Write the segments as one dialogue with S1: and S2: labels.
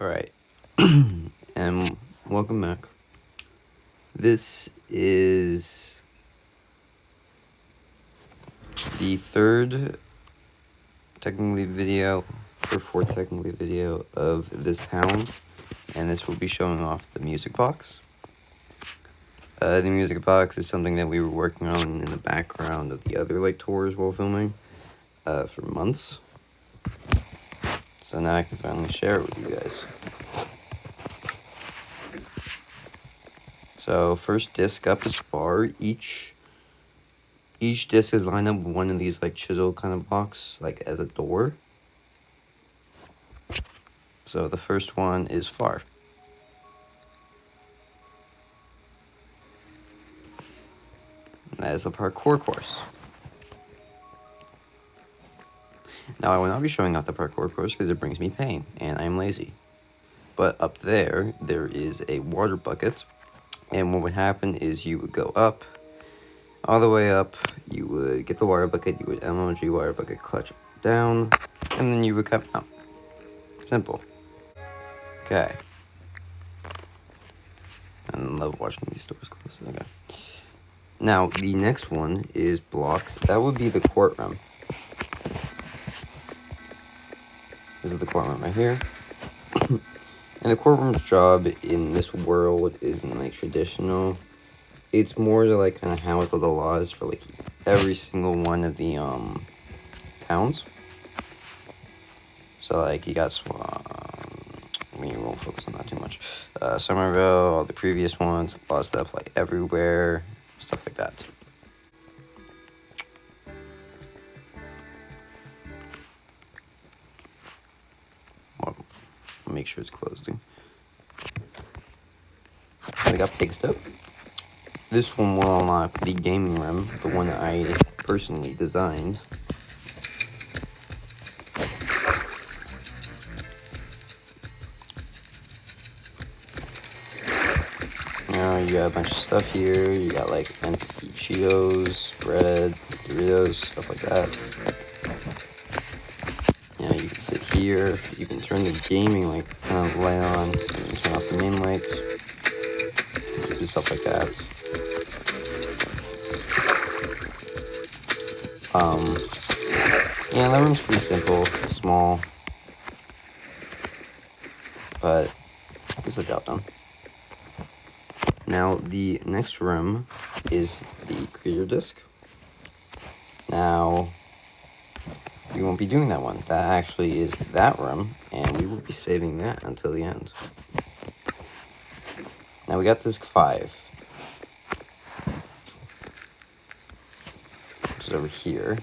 S1: Alright, and welcome back. This is the third technically video, or fourth technically video of this town, and this will be showing off the music box. The music box is something that we were working on in the background of the other tours while filming for months. So now I can finally share it with you guys. So first disc up is far. Each disc is lined up with one of these chisel kind of blocks, as a door. So the first one is far. And that is the parkour course. Now I will not be showing off the parkour course because it brings me pain, and I am lazy. But up there is a water bucket, and what would happen is you would go up, all the way up, you would get the water bucket, you would MLG water bucket clutch down, and then you would come out. Simple. Okay. I love watching these doors close. Okay. Now, the next one is blocks. That would be the courtroom. This is the courtroom right here. And the courtroom's job in this world isn't traditional. It's more to kind of house all the laws for every single one of the towns. So you got we won't focus on that too much. Summerville, all the previous ones, a lot of stuff everywhere, stuff like that. Well, make sure it's closed. So we got Pig Step. This one will unlock the gaming room, the one that I personally designed. Now you got a bunch of stuff here. You got empty Cheetos, bread, Doritos, stuff like that. Now you can sit here. You can turn the gaming light on. You can turn off the main lights. Do stuff like that. Yeah, that room's pretty simple, small, but gets the job done. Now, the next room is the creator disc. Now, we won't be doing that one. That actually is that room, and we will be saving that until the end. Now, we got disc 5. Which is over here.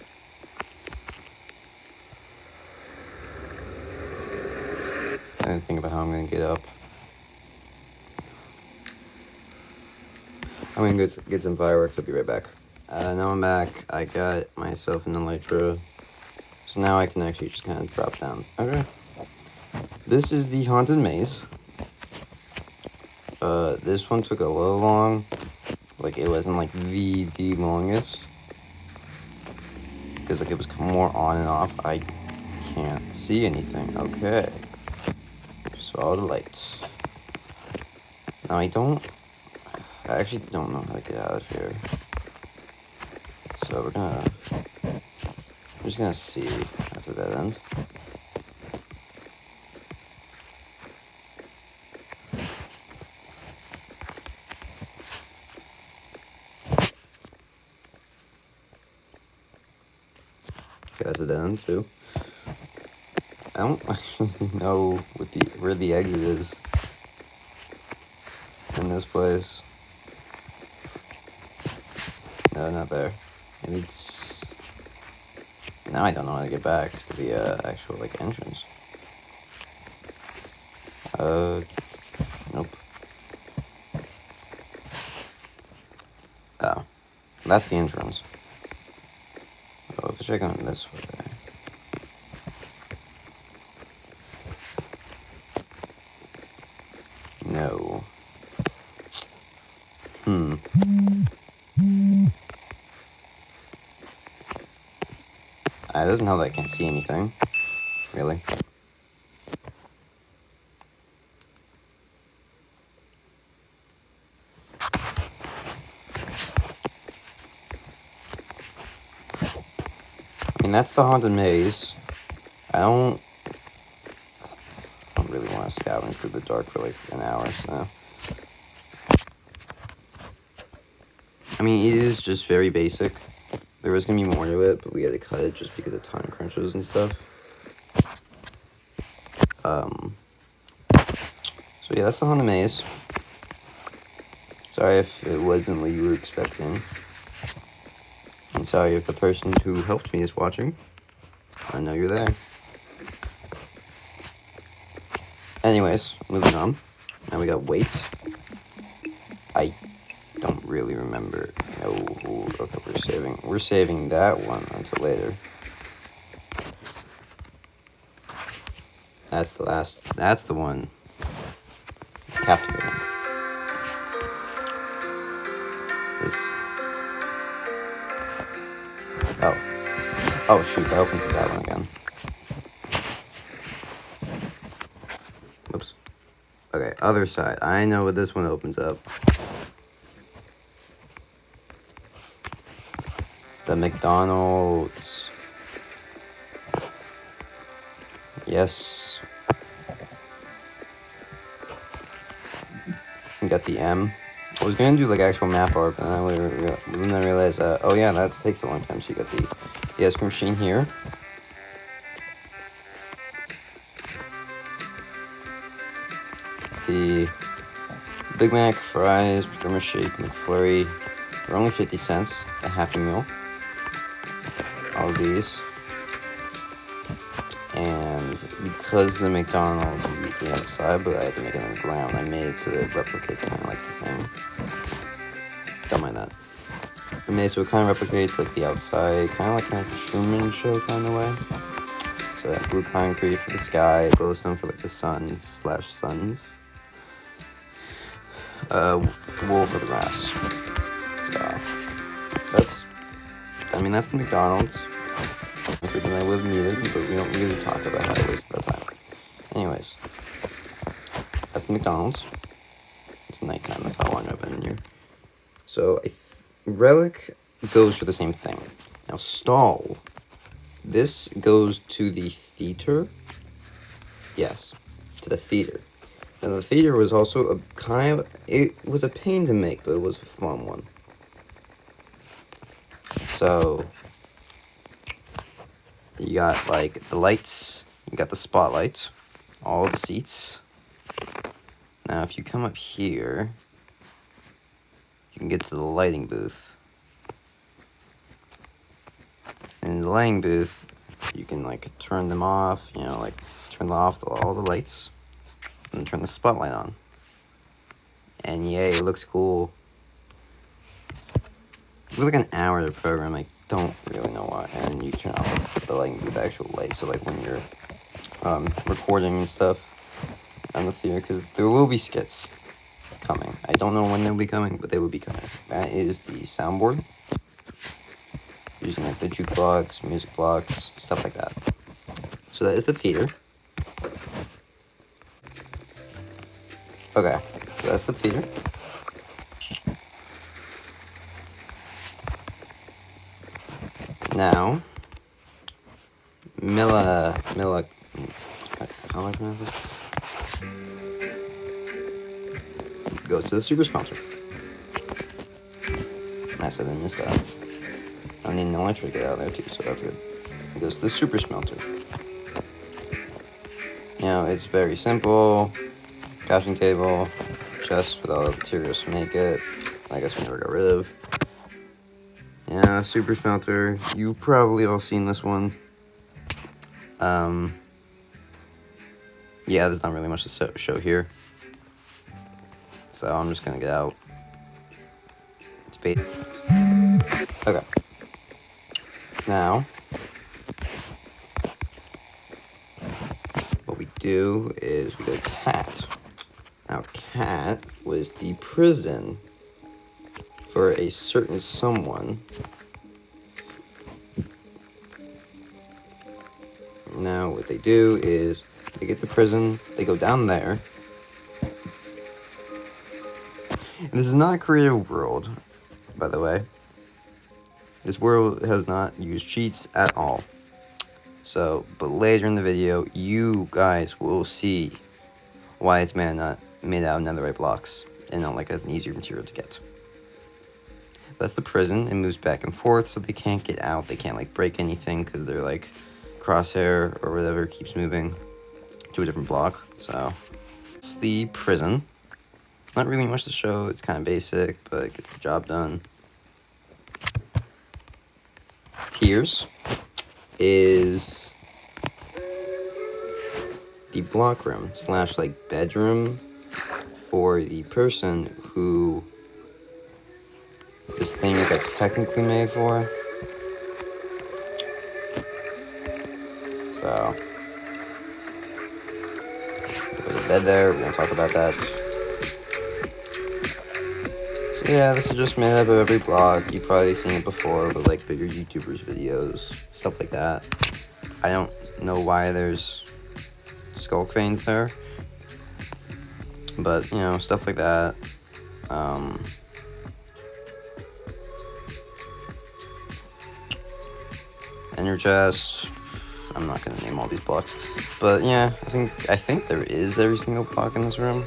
S1: I didn't think about how I'm going to get up. I'm going to get some fireworks. I'll be right back. Now I'm back. I got myself an elytra. So now I can actually just kind of drop down. Okay. This is the haunted maze. This one took a little long. It wasn't the longest. Because it was more on and off. I can't see anything. Okay. Saw the lights. Now I actually don't know how to get out of here. So we're just gonna see after that end. Okay, that's a dead end too. I don't actually know where the exit is in this place. No, not there. Maybe it's... Now I don't know how to get back to the actual entrance. Nope. Oh, that's the entrance. Oh, let's check on this way there. No. It doesn't help that I can't see anything. Really. that's the haunted maze. I don't really want to scavenge through the dark for like an hour, so. I mean, it is just very basic. There was gonna be more to it, but we had to cut it just because of time crunches and stuff. So yeah, that's the haunted maze. Sorry if it wasn't what you were expecting. And sorry if the person who helped me is watching. I know you're there. Anyways, moving on. Now we got weight. I don't really remember. Oh, okay, we're saving that one until later. That's the one. It's captivating. This. Oh shoot, I opened that one again. Oops. Okay, other side. I know what this one opens up. The McDonald's. Yes. We got the M. I was gonna do like actual map art, but then I realized, oh yeah, that takes a long time. So you got the ice cream machine here. The Big Mac, fries, McDermott shake, McFlurry. They're only 50 cents, a Happy Meal. All of these. And because the McDonald's is usually outside, but I had to make it on the ground, I made it so that it replicates kind of like the thing. Don't mind that. I made it so it kind of replicates like the outside, kind of like a Truman Show kind of way. So that blue concrete for the sky, glowstone for like the sun/suns. Wool for the grass. So that's the McDonald's. Than I would have needed, but we don't really talk about how I wasted that time. Anyways, that's the McDonald's. It's nighttime, that's how long I've been in here. So, Relic goes for the same thing. Now, Stall. This goes to the theater. Yes, to the theater. And the theater was also it was a pain to make, but it was a fun one. So, you got like the lights, you got the spotlight, all the seats. Now if you come up here, you can get to the lighting booth. And in the lighting booth, you can like turn them off, like turn off all the lights and turn the spotlight on. And yay, it looks cool. It was like an hour to program, I don't really know why. And you turn off the lighting booth, the actual light, so like when you're recording and stuff on the theater, because there will be skits coming. I don't know when they'll be coming, but they will be coming. That is the soundboard. Using like the jukebox, music blocks, stuff like that. So that is the theater. Okay, so that's the theater. Now, Milla, how do I pronounce this? Goes to the super sponsor. I said I missed that. I need an electric to get out of there too, so that's good. It goes to the super smelter. It's very simple. Crafting table, chest with all the materials to make it. I guess we never got rid of. Yeah, super smelter. You've probably all seen this one. Yeah, there's not really much to show here. So I'm just gonna get out. It's bait. Okay. Now, what we do is we go cat. Now, cat was the prison for a certain someone. Now, what they do is they get the prison, they go down there. And this is not a creative world, by the way. This world has not used cheats at all. So, but later in the video, you guys will see why it's made out of netherite blocks and not like an easier material to get. That's the prison. It moves back and forth, so they can't get out. They can't like break anything because they're like crosshair or whatever keeps moving to a different block. So it's the prison. Not really much to show. It's kind of basic, but it gets the job done. Tiers is the block room / like bedroom for the person who this thing is like technically made for. So there's a bed there. We're gonna talk about that. So yeah, this is just made up of every block. You've probably seen it before, but like bigger YouTubers' videos, stuff like that. I don't know why there's skull cranes there, but you know, stuff like that. Ender chest. I'm not gonna name all these blocks, but yeah, I think there is every single block in this room.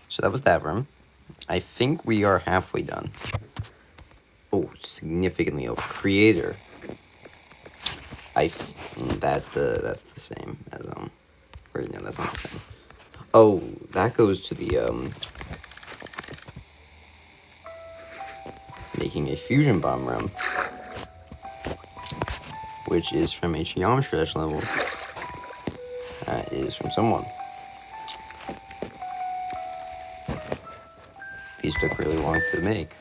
S1: So that was that room. I think we are halfway done. Oh, significantly over. Creator. That's the same as Wait, no, that's not the same. Oh, that goes to the making a fusion bomb room, which is from a geometry dash level. That is from someone. These took really long to make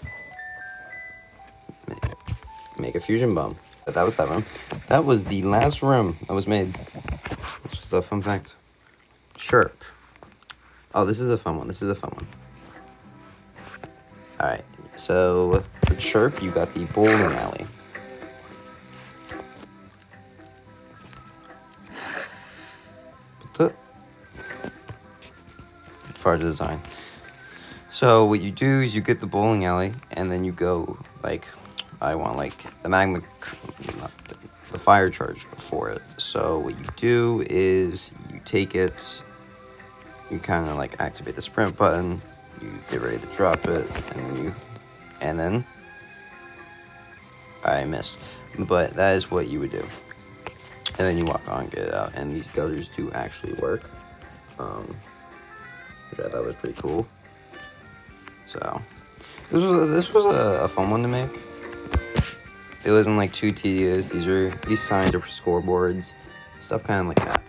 S1: a fusion bomb. But that was that room. That was the last room that was made. Just a fun fact. Chirp. Oh, this is a fun one. Alright, so for Chirp, you got the bowling alley. Part of the design. So what you do is you get the bowling alley, and then you go like, I want like the magma, not the fire charge for it. So what you do is you take it, you kind of like activate the sprint button, you get ready to drop it, and then I missed, but that is what you would do. And then you walk on, get it out, and these gutters do actually work, which I thought was pretty cool. So this was a fun one to make. It wasn't like too tedious. These signs are for scoreboards, stuff kind of like that.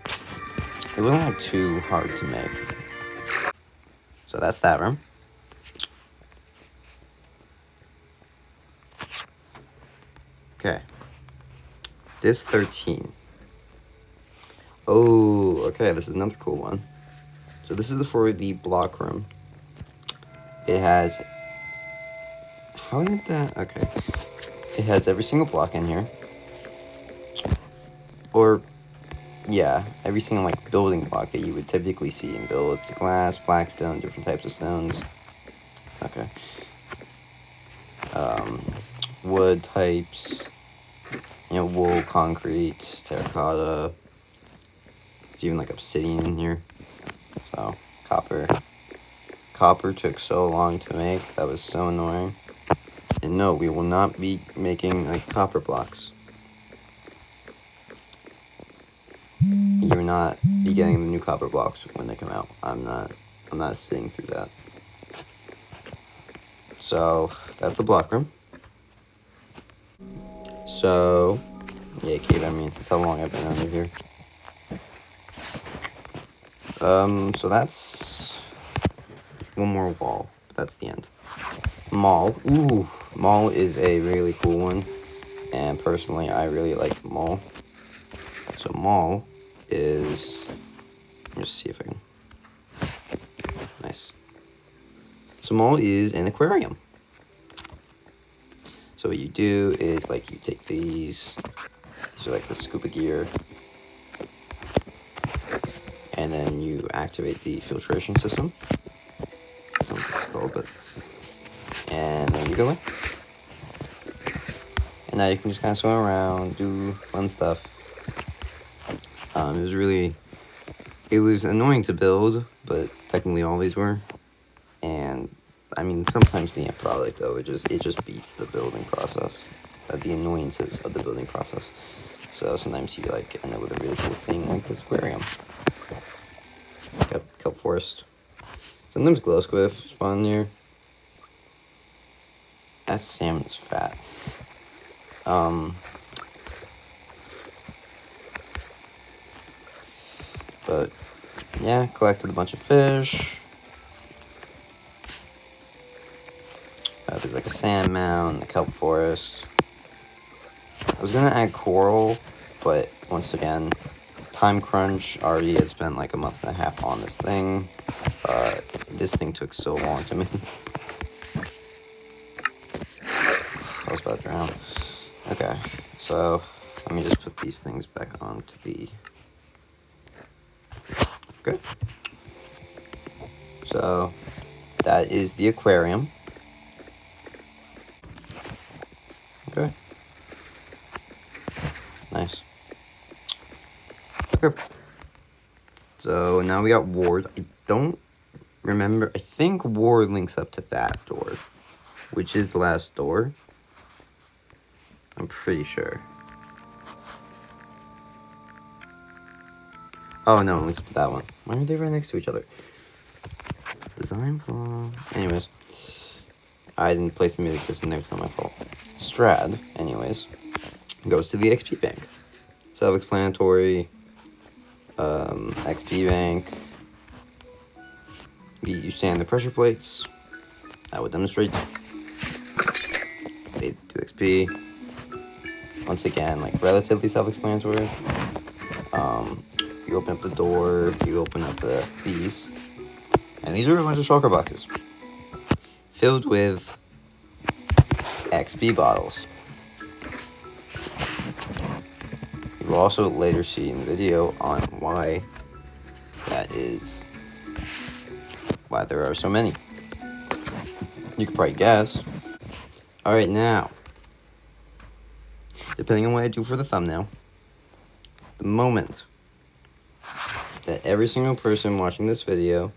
S1: It wasn't like too hard to make. So that's that room. Okay. This 13. Oh, okay, this is another cool one. So this is for the block room. It has... How did that... Okay. It has every single block in here. Or, yeah, every single, like, building block that you would typically see in builds. Glass, black stone, different types of stones. Okay. Wood types. You know, wool, concrete, terracotta. There's even, like, obsidian in here. So, copper. Copper took so long to make. That was so annoying. And no, we will not be making like copper blocks. You will not be getting the new copper blocks when they come out. I'm not sitting through that. So that's the block room. So yeah, Kate, I mean, that's how long I've been under here. So that's one more wall. That's the end. Mall. Ooh, mall is a really cool one, and personally, I really like mall. So mall is, let me just see if I can. Nice. So mall is an aquarium. So what you do is like you take these are like the scuba gear, and then you activate the filtration system. That's what it's called, but and then you go in. And now you can just kind of swim around, do fun stuff. It was annoying to build, but technically all these were. And I mean, sometimes the end product though, it just beats the building process, the annoyances of the building process. So sometimes you like end up with a really cool thing like this aquarium. Kelp forest. Sometimes glow squiff spawn here. That salmon's fat. But yeah, collected a bunch of fish. There's like a sand mound, a kelp forest. I was gonna add coral, but once again, time crunch. Already had spent like a month and a half on this thing. This thing took so long to make. I was about to drown. Okay, so let me just put these things back onto the. Okay. So that is the aquarium. Okay. Nice. Okay. So now we got Ward. I don't remember. I think Ward links up to that door, which is the last door. I'm pretty sure. Oh no, it links up to that one. Why are they right next to each other? Design flaw. Anyways. I didn't place the music just in there, it's not my fault. Strad, anyways, goes to the XP bank. Self-explanatory. XP bank. You stand the pressure plates. I would demonstrate. They do XP. Once again, like relatively self-explanatory. You open up the door. You open up these, and these are a bunch of shulker boxes filled with XP bottles. You will also later see in the video on why that is, why there are so many. You could probably guess. Alright, now, depending on what I do for the thumbnail, the moment that every single person watching this video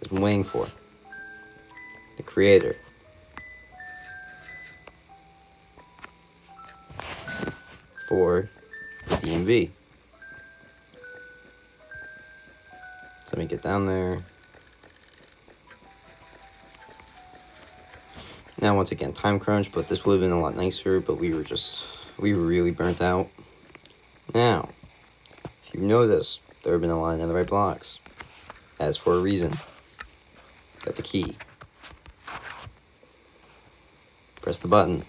S1: is waiting for, the creator, for the DMV. So let me get down there. Now, once again, time crunch, but this would have been a lot nicer, but we were really burnt out. Now, if you notice, there have been a lot of netherite blocks. As for a reason. Got the key. Press the button.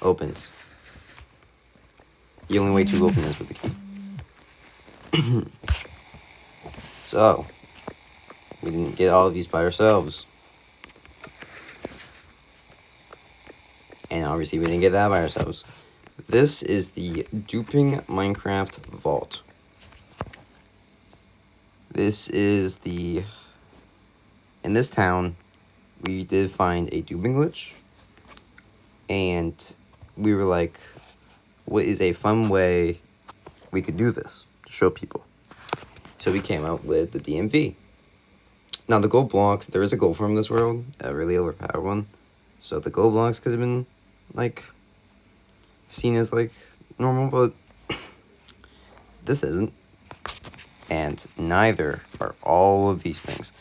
S1: Opens. The only way to open is with the key. So, we didn't get all of these by ourselves. And obviously we didn't get that by ourselves. This is the Duping Minecraft Vault. This is in this town, we did find a duping glitch. And we were like, what is a fun way we could do this to show people? So we came out with the DMV. Now the gold blocks, there is a gold from this world, a really overpowered one. So the gold blocks could have been like seen as like normal, but this isn't. And neither are all of these things.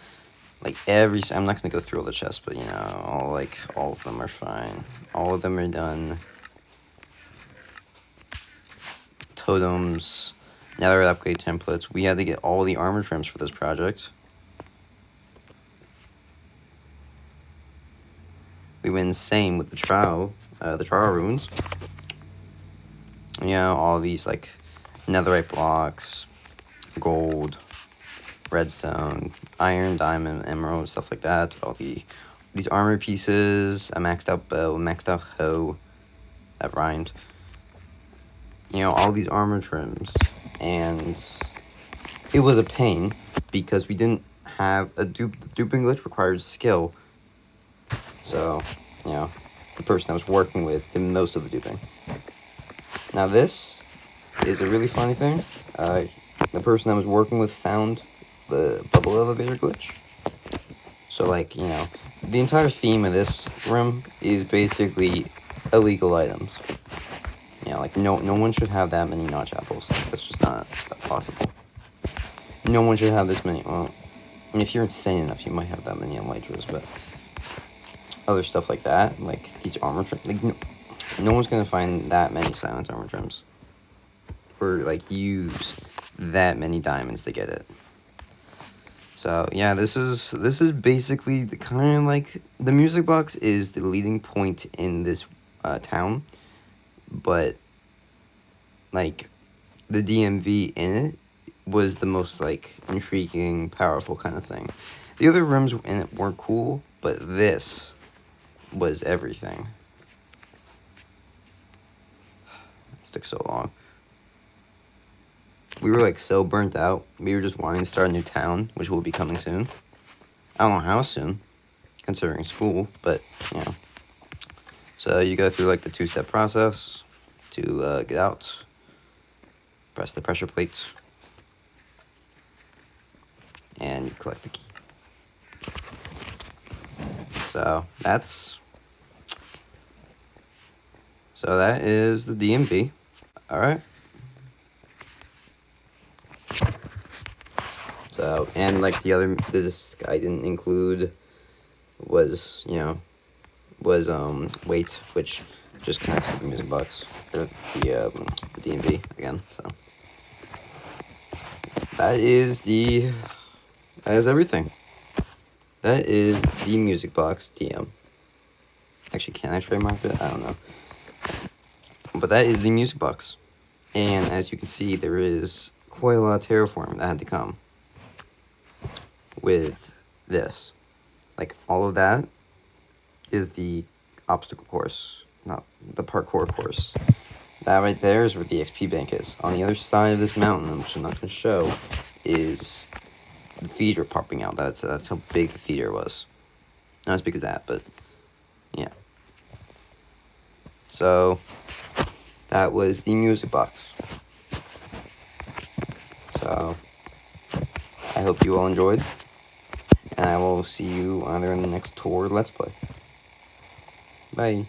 S1: Like I'm not gonna go through all the chests, but you know, all of them are fine. All of them are done. Totems, netherite upgrade templates. We had to get all the armor trims for this project. We went insane with the trial runes. You know, all these like netherite blocks, gold, redstone, iron, diamond, emerald, stuff like that. All these armor pieces, a maxed out bow, maxed out hoe, that rhymed. You know, all these armor trims, and it was a pain because we didn't have a duping glitch required skill. So, you know, the person I was working with did most of the duping. Now this is a really funny thing. The person I was working with found the bubble elevator glitch. So, like, you know, the entire theme of this room is basically illegal items. You know, like, no one should have that many notch apples. That's just not possible. No one should have this many. Well, I mean, if you're insane enough, you might have that many elytras, but other stuff like that, like these armor trims, like, no one's gonna find that many silence armor trims. Or, like, use that many diamonds to get it. So yeah, this is basically the kind of like the music box is the leading point in this town, but like the DMV in it was the most like intriguing, powerful kind of thing. The other rooms in it were cool, but this was everything. It took so long. We were like so burnt out. We were just wanting to start a new town, which will be coming soon. I don't know how soon, considering school, but you know. So you go through like the 2-step process to get out. Press the pressure plates, and you collect the key. So that is the DMV. All right. So, and like this I didn't include was, you know, weight, which just connects to the music box, or the DMV again, so. That is everything. That is the music box DM. Actually, can I trademark it? I don't know. But that is the music box. And as you can see, there is quite a lot of terraform that had to come with this. Like, all of that is the obstacle course, not the parkour course. That right there is where the XP bank is. On the other side of this mountain, which I'm not going to show, is the theater popping out. That's how big the theater was. Not as big as that, but yeah. So that was the music box. So I hope you all enjoyed, and I will see you either in the next tour or Let's Play. Bye.